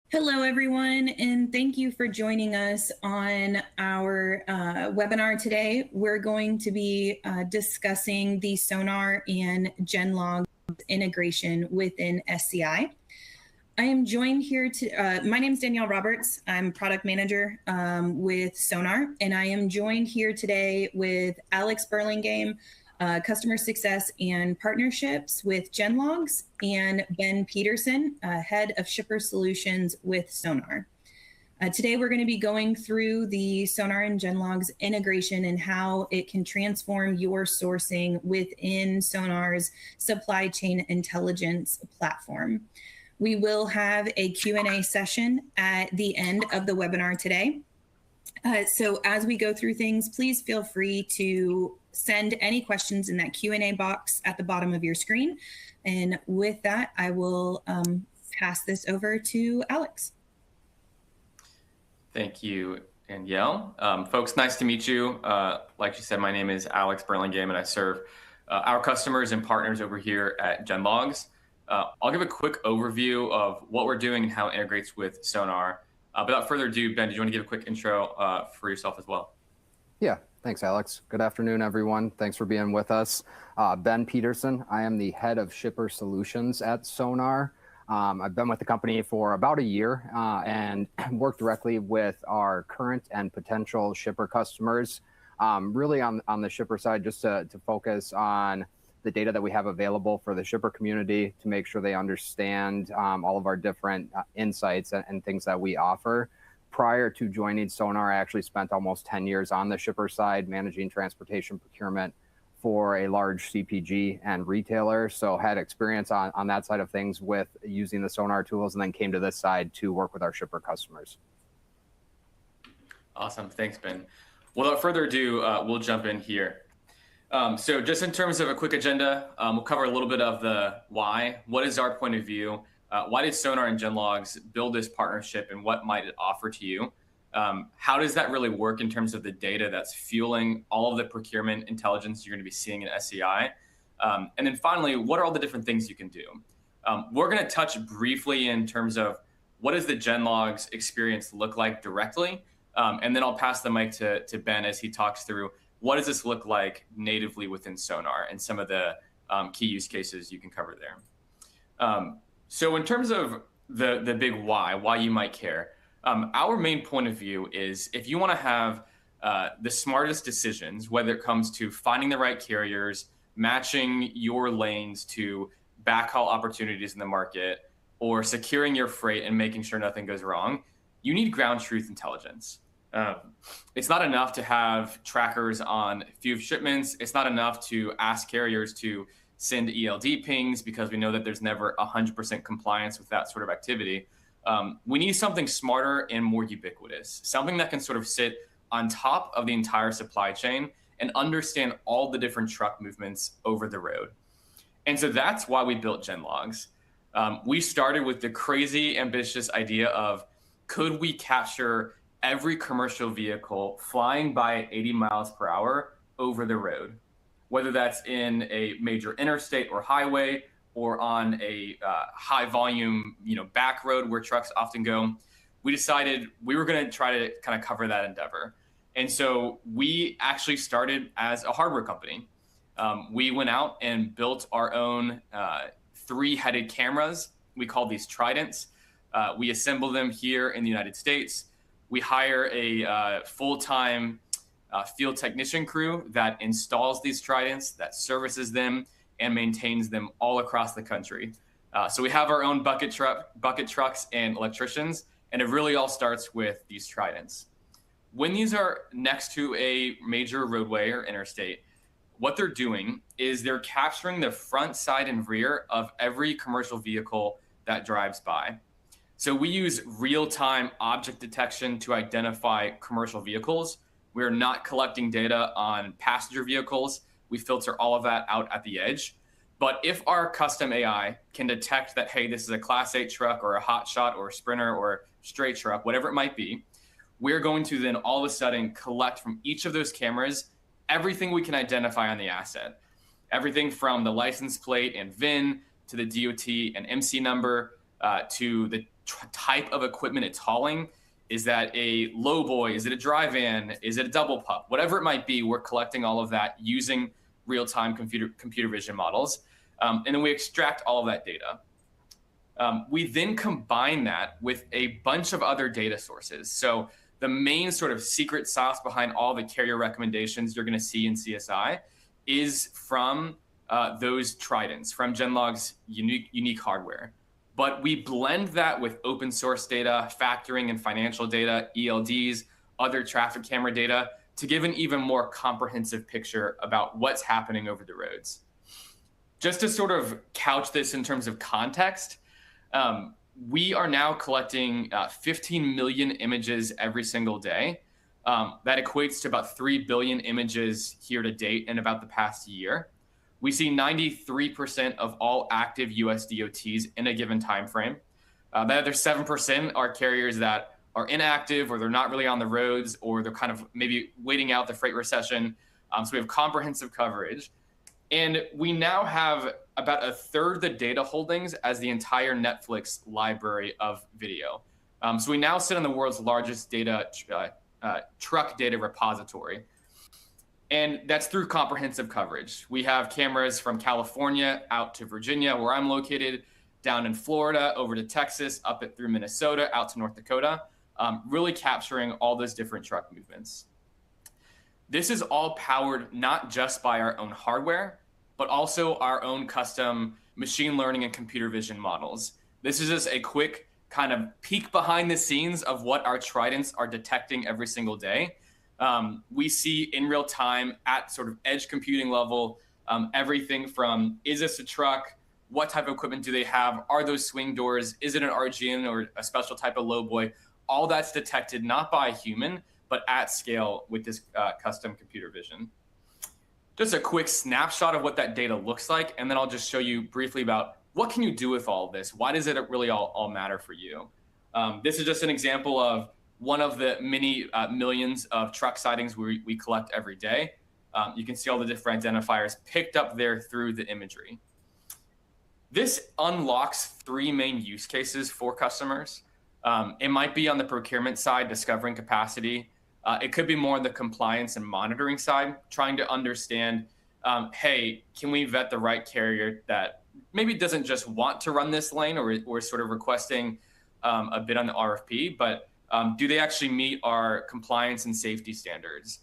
Hello, everyone, and thank you for joining us on our webinar today. We're going to be discussing the SONAR and GenLogs integration within SCI. I am joined here my name is Danielle Roberts. I'm product manager with SONAR, and I am joined here today with Alex Burlingame, customer success and partnerships with GenLogs, and Ben Peterson, head of shipper solutions with SONAR. Today, we're going to be going through the SONAR and GenLogs integration and how it can transform your sourcing within SONAR's supply chain intelligence platform. We will have a Q&A session at the end of the webinar today. So as we go through things, please feel free to send any questions in that Q&A box at the bottom of your screen. And with that, I will pass this over to Alex. Thank you, Danielle. Folks, nice to meet you. Like you said, my name is Alex Burlingame, and I serve our customers and partners over here at GenLogs. I'll give a quick overview of what we're doing and how it integrates with SONAR. Without further ado, Ben, did you want to give a quick intro for yourself as well? Yeah, thanks, Alex. Good afternoon, everyone. Thanks for being with us. Ben Peterson, I am the head of shipper solutions at SONAR. I've been with the company for about a year and work directly with our current and potential shipper customers, really on the shipper side, just to focus on the data that we have available for the shipper community to make sure they understand all of our different insights and things that we offer. Prior to joining SONAR, I actually spent almost 10 years on the shipper side, managing transportation procurement for a large CPG and retailer. So had experience on that side of things with using the SONAR tools, and then came to this side to work with our shipper customers. Awesome. Thanks, Ben. Without further ado, we'll jump in here. So just in terms of a quick agenda, we'll cover a little bit of the why. What is our point of view? Why did SONAR and GenLogs build this partnership, and what might it offer to you? How does that really work in terms of the data that's fueling all of the procurement intelligence you're going to be seeing in SCI? And then finally, what are all the different things you can do? We're going to touch briefly in terms of what does the GenLogs experience look like directly? And then I'll pass the mic to Ben as he talks through what does this look like natively within SONAR and some of the key use cases you can cover there. So in terms of the big why you might care, our main point of view is if you want to have the smartest decisions, whether it comes to finding the right carriers, matching your lanes to backhaul opportunities in the market, or securing your freight and making sure nothing goes wrong, you need ground truth intelligence. It's not enough to have trackers on a few shipments. It's not enough to ask carriers to send ELD pings because we know that there's never 100% compliance with that sort of activity. We need something smarter and more ubiquitous, something that can sort of sit on top of the entire supply chain and understand all the different truck movements over the road. And so that's why we built GenLogs. We started with the crazy ambitious idea of, could we capture every commercial vehicle flying by at 80 miles per hour over the road, whether that's in a major interstate or highway or on a high volume, back road where trucks often go. We decided we were going to try to kind of cover that endeavor. And so we actually started as a hardware company. We went out and built our own 3-headed cameras. We call these Tridents. We assemble them here in the United States. We hire a full-time field technician crew that installs these Tridents, that services them, and maintains them all across the country. So we have our own bucket trucks and electricians, and it really all starts with these Tridents. When these are next to a major roadway or interstate, what they're doing is they're capturing the front, side, and rear of every commercial vehicle that drives by. So we use real-time object detection to identify commercial vehicles. We're not collecting data on passenger vehicles. We filter all of that out at the edge. But if our custom AI can detect that, hey, this is a Class 8 truck or a hot shot or a Sprinter or a straight truck, whatever it might be, we're going to then all of a sudden collect from each of those cameras everything we can identify on the asset. Everything from the license plate and VIN to the DOT and MC number, to the type of equipment it's hauling. Is that a lowboy? Is it a dry van? Is it a double pup? Whatever it might be, we're collecting all of that using real-time computer vision models. And then we extract all of that data. We then combine that with a bunch of other data sources. So the main sort of secret sauce behind all the carrier recommendations you're going to see in CSI is from those Tridents, from GenLogs' unique hardware. But we blend that with open source data, factoring and financial data, ELDs, other traffic camera data to give an even more comprehensive picture about what's happening over the roads. Just to sort of couch this in terms of context, we are now collecting 15 million images every single day. That equates to about 3 billion images here to date in about the past year. We see 93% of all active US DOTs in a given time frame. The other 7% are carriers that are inactive, or they're not really on the roads, or they're kind of maybe waiting out the freight recession. So we have comprehensive coverage. And we now have about a third the data holdings as the entire Netflix library of video. So we now sit on the world's largest truck data repository. And that's through comprehensive coverage. We have cameras from California out to Virginia, where I'm located, down in Florida, over to Texas, up through Minnesota, out to North Dakota, really capturing all those different truck movements. This is all powered not just by our own hardware, but also our own custom machine learning and computer vision models. This is just a quick kind of peek behind the scenes of what our Tridents are detecting every single day. We see in real time at sort of edge computing level, everything from, is this a truck? What type of equipment do they have? Are those swing doors? Is it an RGN or a special type of lowboy? All that's detected not by a human, but at scale with this custom computer vision. Just a quick snapshot of what that data looks like, and then I'll just show you briefly about what can you do with all of this? Why does it really all matter for you? This is just an example of one of the many millions of truck sightings we collect every day. You can see all the different identifiers picked up there through the imagery. This unlocks 3 main use cases for customers. It might be on the procurement side, discovering capacity. It could be more on the compliance and monitoring side, trying to understand, hey, can we vet the right carrier that maybe doesn't just want to run this lane or sort of requesting a bid on the RFP, but do they actually meet our compliance and safety standards?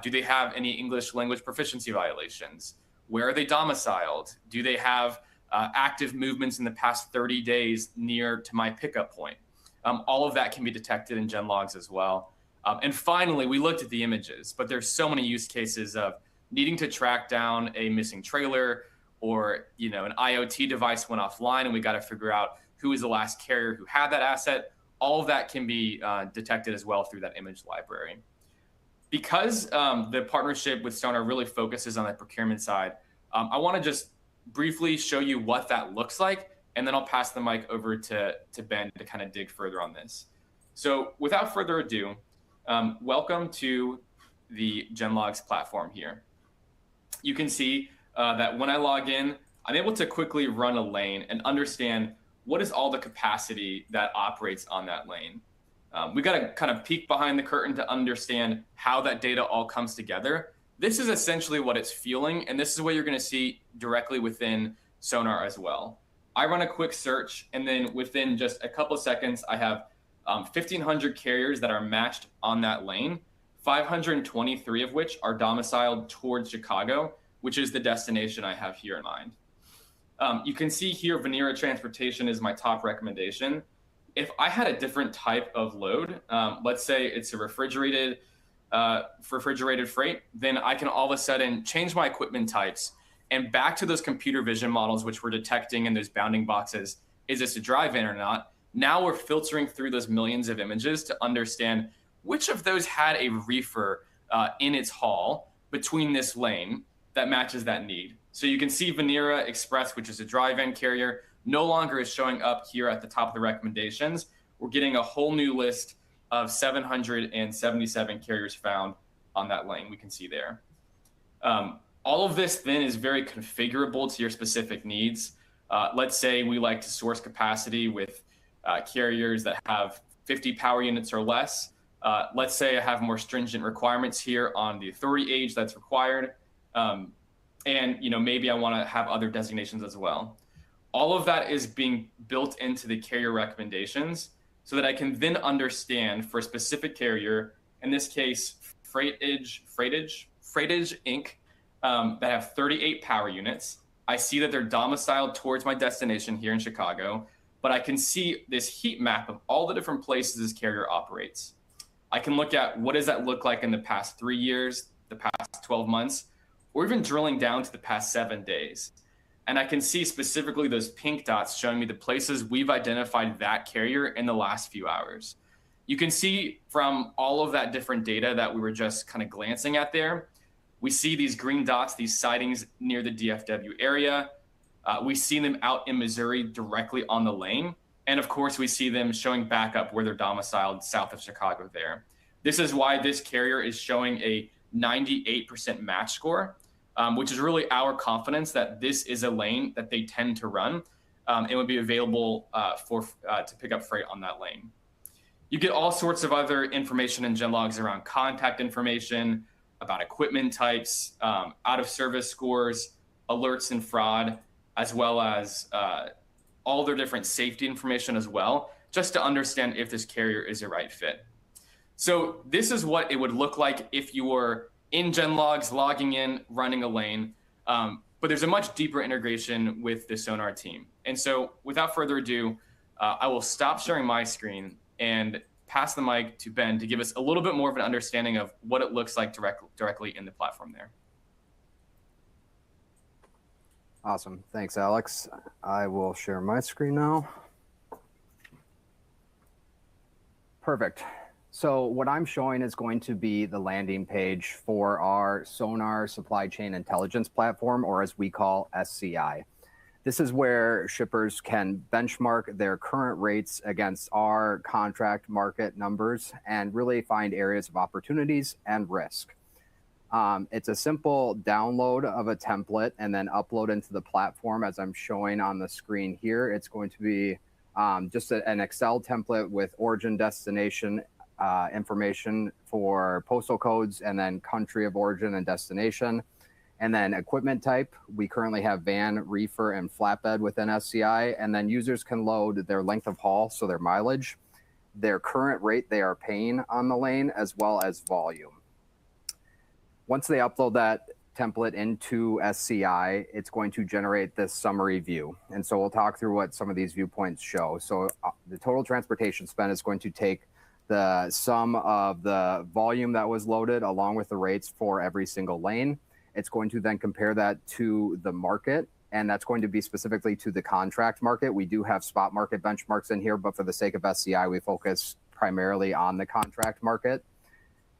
Do they have any English language proficiency violations? Where are they domiciled? Do they have active movements in the past 30 days near to my pickup point? All of that can be detected in GenLogs as well. And finally, we looked at the images, but there's so many use cases of needing to track down a missing trailer, or an IoT device went offline and we got to figure out who is the last carrier who had that asset. All of that can be detected as well through that image library. Because the partnership with SONAR really focuses on that procurement side, I want to just briefly show you what that looks like, and then I'll pass the mic over to Ben to kind of dig further on this. So without further ado, welcome to the GenLogs platform here. You can see that when I log in, I'm able to quickly run a lane and understand what is all the capacity that operates on that lane. We got to kind of peek behind the curtain to understand how that data all comes together. This is essentially what it's fueling, and this is what you're going to see directly within SONAR as well. I run a quick search, and then within just a couple of seconds, I have 1,500 carriers that are matched on that lane, 523 of which are domiciled towards Chicago, which is the destination I have here in mind. You can see here, Venera Transportation is my top recommendation. If I had a different type of load, let's say it's a refrigerated freight, then I can all of a sudden change my equipment types and back to those computer vision models, which we're detecting in those bounding boxes. Is this a dry van or not? Now we're filtering through those millions of images to understand which of those had a reefer in its haul between this lane that matches that need. So you can see Venera Express, which is a dry van carrier, no longer is showing up here at the top of the recommendations. We're getting a whole new list of 777 carriers found on that lane. We can see there. All of this then is very configurable to your specific needs. Let's say we like to source capacity with carriers that have 50 power units or less. Let's say I have more stringent requirements here on the authority age that's required. And maybe I want to have other designations as well. All of that is being built into the carrier recommendations so that I can then understand for a specific carrier, in this case, Freightage Inc., that have 38 power units. I see that they're domiciled towards my destination here in Chicago, but I can see this heat map of all the different places this carrier operates. I can look at what does that look like in the past 3 years, the past 12 months, or even drilling down to the past 7 days. And I can see specifically those pink dots showing me the places we've identified that carrier in the last few hours. You can see from all of that different data that we were just kind of glancing at there, we see these green dots, these sightings near the DFW area. We see them out in Missouri directly on the lane. And of course, we see them showing back up where they're domiciled south of Chicago there. This is why this carrier is showing a 98% match score, which is really our confidence that this is a lane that they tend to run and would be available to pick up freight on that lane. You get all sorts of other information in GenLogs around contact information, about equipment types, out of service scores, alerts and fraud, as well as all their different safety information as well, just to understand if this carrier is a right fit. So this is what it would look like if you were in GenLogs, logging in, running a lane, but there's a much deeper integration with the Sonar team. And so without further ado, I will stop sharing my screen and pass the mic to Ben to give us a little bit more of an understanding of what it looks like directly in the platform there. Awesome. Thanks, Alex. I will share my screen now. Perfect. So what I'm showing is going to be the landing page for our Sonar Supply Chain Intelligence Platform, or as we call SCI. This is where shippers can benchmark their current rates against our contract market numbers and really find areas of opportunities and risk. It's a simple download of a template and then upload into the platform as I'm showing on the screen here. It's going to be just an Excel template with origin, destination, information for postal codes, and then country of origin and destination. And then equipment type, we currently have van, reefer, and flatbed within SCI. And then users can load their length of haul, so their mileage, their current rate they are paying on the lane, as well as volume. Once they upload that template into SCI, it's going to generate this summary view. And so we'll talk through what some of these viewpoints show. So the total transportation spend is going to take the sum of the volume that was loaded along with the rates for every single lane. It's going to then compare that to the market, and that's going to be specifically to the contract market. We do have spot market benchmarks in here, but for the sake of SCI, we focus primarily on the contract market.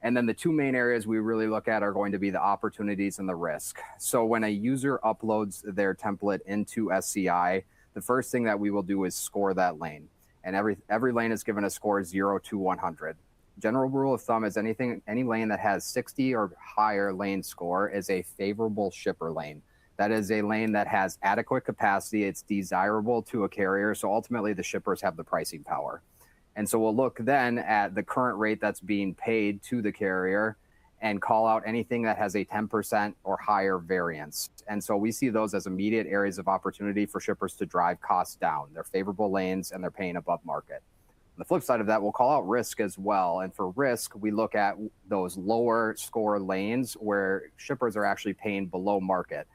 And then the two main areas we really look at are going to be the opportunities and the risk. So when a user uploads their template into SCI, the first thing that we will do is score that lane. And every lane is given a score 0 to 100. General rule of thumb is any lane that has 60 or higher lane score is a favorable shipper lane. That is a lane that has adequate capacity. It's desirable to a carrier. So ultimately the shippers have the pricing power. And so we'll look then at the current rate that's being paid to the carrier and call out anything that has a 10% or higher variance. And so we see those as immediate areas of opportunity for shippers to drive costs down. They're favorable lanes and they're paying above market. On the flip side of that, we'll call out risk as well. And for risk, we look at those lower score lanes where shippers are actually paying below market.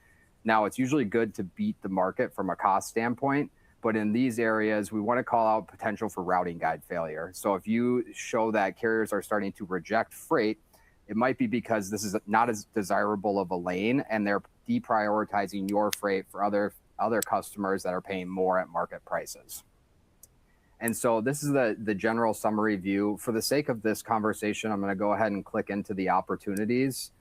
Now, it's usually good to beat the market from a cost standpoint, but in these areas, we want to call out potential for routing guide failure. So if you show that carriers are starting to reject freight, it might be because this is not as desirable of a lane and they're deprioritizing your freight for other customers that are paying more at market prices. And so this is the general summary view. For the sake of this conversation, I'm going to go ahead and click into the opportunities.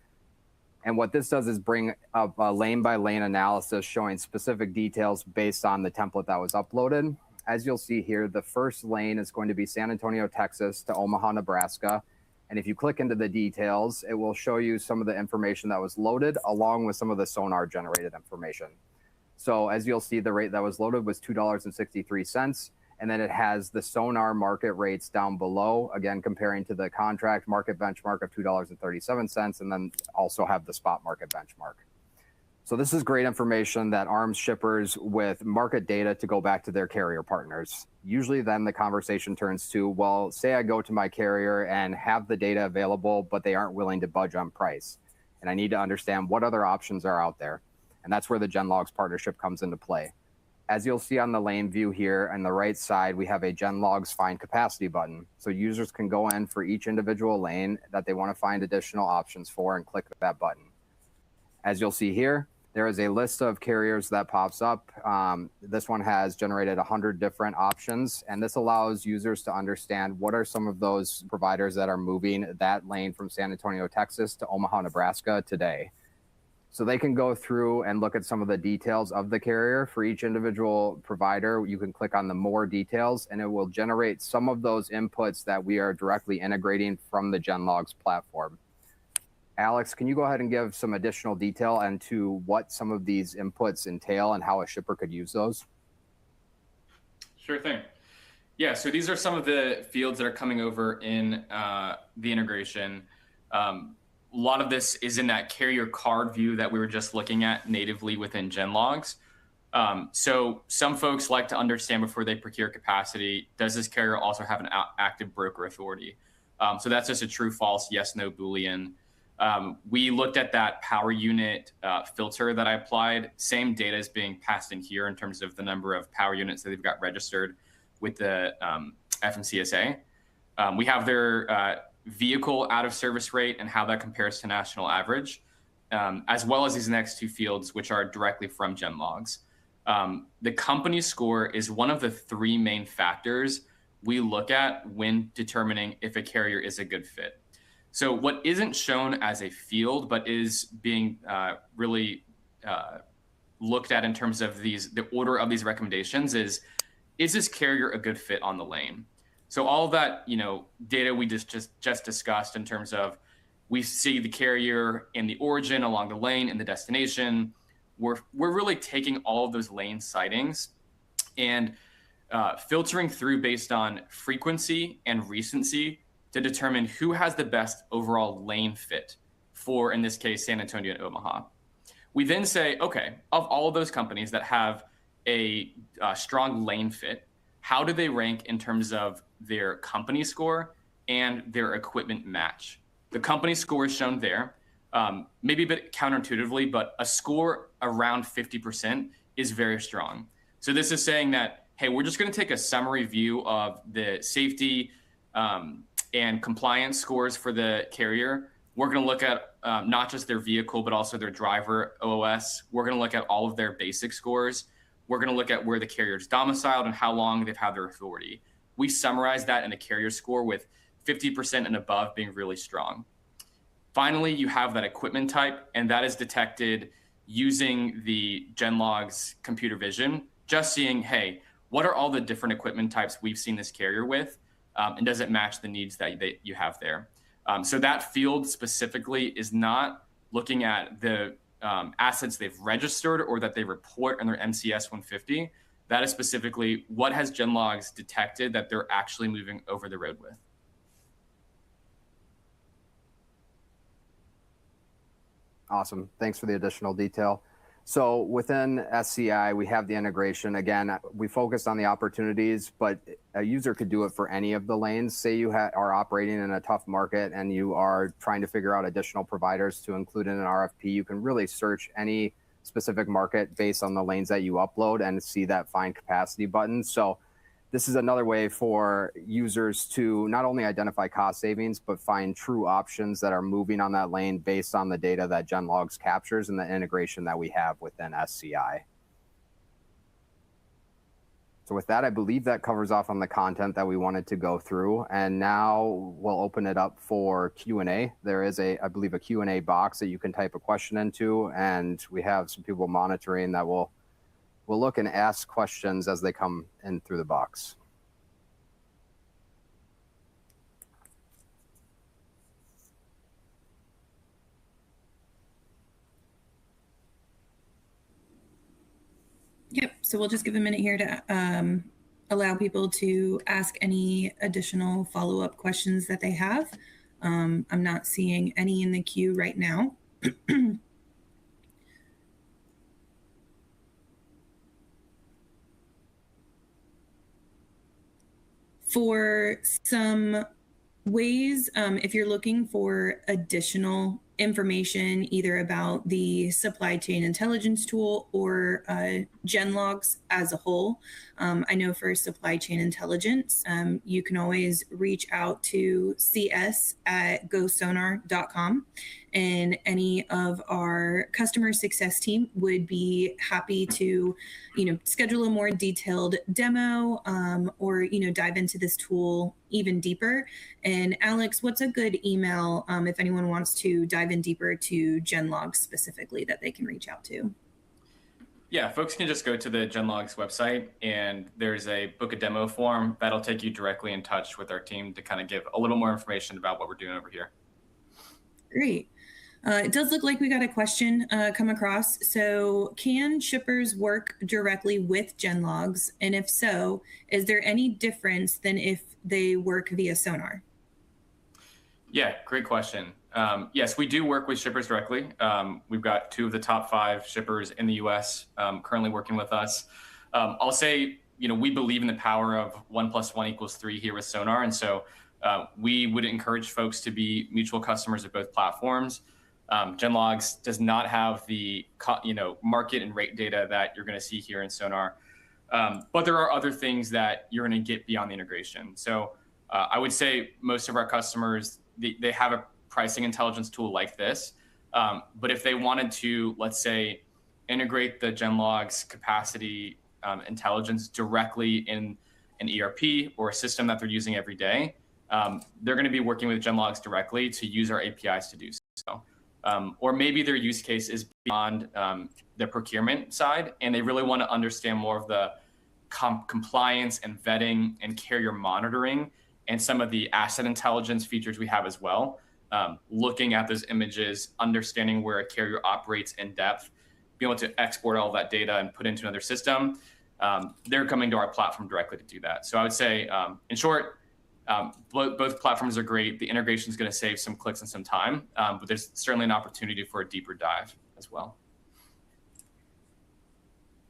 And what this does is bring up a lane by lane analysis showing specific details based on the template that was uploaded. As you'll see here, the first lane is going to be San Antonio, Texas to Omaha, Nebraska. And if you click into the details, it will show you some of the information that was loaded along with some of the Sonar generated information. So as you'll see, the rate that was loaded was $2.63. And then it has the SONAR market rates down below, again, comparing to the contract market benchmark of $2.37, and then also have the spot market benchmark. So this is great information that arms shippers with market data to go back to their carrier partners. Usually then the conversation turns to, well, say I go to my carrier and have the data available, but they aren't willing to budge on price. And I need to understand what other options are out there. And that's where the GenLogs partnership comes into play. As you'll see on the lane view here on the right side, we have a GenLogs Find Capacity button. So users can go in for each individual lane that they want to find additional options for and click that button. As you'll see here, there is a list of carriers that pops up. This one has generated 100 different options, and this allows users to understand what are some of those providers that are moving that lane from San Antonio, Texas to Omaha, Nebraska today. So they can go through and look at some of the details of the carrier. For each individual provider, you can click on the more details, and it will generate some of those inputs that we are directly integrating from the GenLogs platform. Alex, can you go ahead and give some additional detail into what some of these inputs entail and how a shipper could use those? Sure thing. Yeah, so these are some of the fields that are coming over in the integration. A lot of this is in that carrier card view that we were just looking at natively within GenLogs. So some folks like to understand before they procure capacity, does this carrier also have an active broker authority? So that's just a true, false, yes, no Boolean. We looked at that power unit filter that I applied. Same data is being passed in here in terms of the number of power units that they've got registered with the FMCSA. We have their vehicle out of service rate and how that compares to national average, as well as these next two fields, which are directly from GenLogs. The company score is one of the three main factors we look at when determining if a carrier is a good fit. So what isn't shown as a field, but is being really looked at in terms of the order of these recommendations is this carrier a good fit on the lane? So all of that, data we just discussed in terms of we see the carrier in the origin, along the lane, in the destination. We're really taking all of those lane sightings and filtering through based on frequency and recency to determine who has the best overall lane fit for, in this case, San Antonio and Omaha. We then say, okay, of all of those companies that have a strong lane fit, how do they rank in terms of their company score and their equipment match? The company score is shown there, maybe a bit counterintuitively, but a score around 50% is very strong. So this is saying that, hey, we're just going to take a summary view of the safety and compliance scores for the carrier. We're going to look at not just their vehicle, but also their driver OOS. We're going to look at all of their basic scores. We're going to look at where the carrier is domiciled and how long they've had their authority. We summarize that in a carrier score with 50% and above being really strong. Finally, you have that equipment type, and that is detected using the GenLogs computer vision, just seeing, hey, what are all the different equipment types we've seen this carrier with? And does it match the needs that you have there? So that field specifically is not looking at the assets they've registered or that they report in their MCS 150. That is specifically what has GenLogs detected that they're actually moving over the road with. Awesome. Thanks for the additional detail. So within SCI, we have the integration. Again, we focused on the opportunities, but a user could do it for any of the lanes. Say you are operating in a tough market and you are trying to figure out additional providers to include in an RFP. You can really search any specific market based on the lanes that you upload and see that Find Capacity button. So this is another way for users to not only identify cost savings, but find true options that are moving on that lane based on the data that GenLogs captures and the integration that we have within SCI. So with that, I believe that covers off on the content that we wanted to go through. And now we'll open it up for Q&A. There is I believe, a Q&A box that you can type a question into, and we have some people monitoring that will look and ask questions as they come in through the box. Yep. So we'll just give a minute here to allow people to ask any additional follow-up questions that they have. I'm not seeing any in the queue right now. For some ways, if you're looking for additional information, either about the supply chain intelligence tool or GenLogs as a whole, I know for supply chain intelligence, you can always reach out to cs@gosonar.com, and any of our customer success team would be happy to, schedule a more detailed demo or, dive into this tool even deeper. And Alex, what's a good email if anyone wants to dive in deeper to GenLogs specifically that they can reach out to? Yeah, folks can just go to the GenLogs website, and there's a book a demo form that'll take you directly in touch with our team to kind of give a little more information about what we're doing over here. Great. It does look like we got a question come across. So can shippers work directly with GenLogs? And if so, is there any difference than if they work via SONAR? Yeah, great question. Yes, we do work with shippers directly. We've got 2 of the top 5 shippers in the US currently working with us. I'll say, we believe in the power of 1 + 1 = 3 here with SONAR. And so we would encourage folks to be mutual customers of both platforms. GenLogs does not have the market and rate data that you're going to see here in SONAR, but there are other things that you're going to get beyond the integration. So I would say most of our customers, they have a pricing intelligence tool like this, but if they wanted to, let's say, integrate the GenLogs capacity intelligence directly in an ERP or a system that they're using every day, they're going to be working with GenLogs directly to use our APIs to do so. Or maybe their use case is beyond the procurement side, and they really want to understand more of the compliance and vetting and carrier monitoring and some of the asset intelligence features we have as well. Looking at those images, understanding where a carrier operates in depth, being able to export all that data and put into another system. They're coming to our platform directly to do that. So I would say, in short, both platforms are great. The integration is going to save some clicks and some time, but there's certainly an opportunity for a deeper dive as well.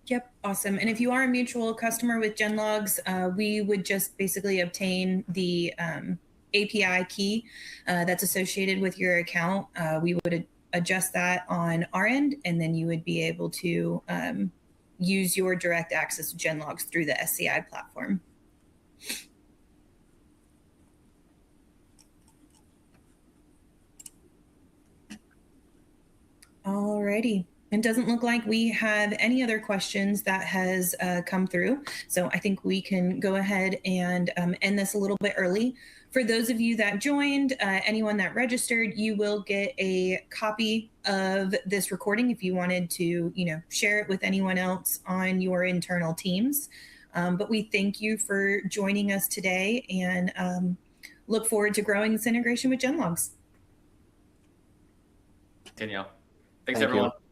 Yep, awesome. And if you are a mutual customer with GenLogs, we would just basically obtain the API key that's associated with your account. We would adjust that on our end, and then you would be able to use your direct access to GenLogs through the SCI platform. Alrighty. It doesn't look like we have any other questions that has come through. So I think we can go ahead and end this a little bit early. For those of you that joined, anyone that registered, you will get a copy of this recording if you wanted to, share it with anyone else on your internal teams. But we thank you for joining us today and look forward to growing this integration with GenLogs. Danielle. Thanks, Thank everyone. you.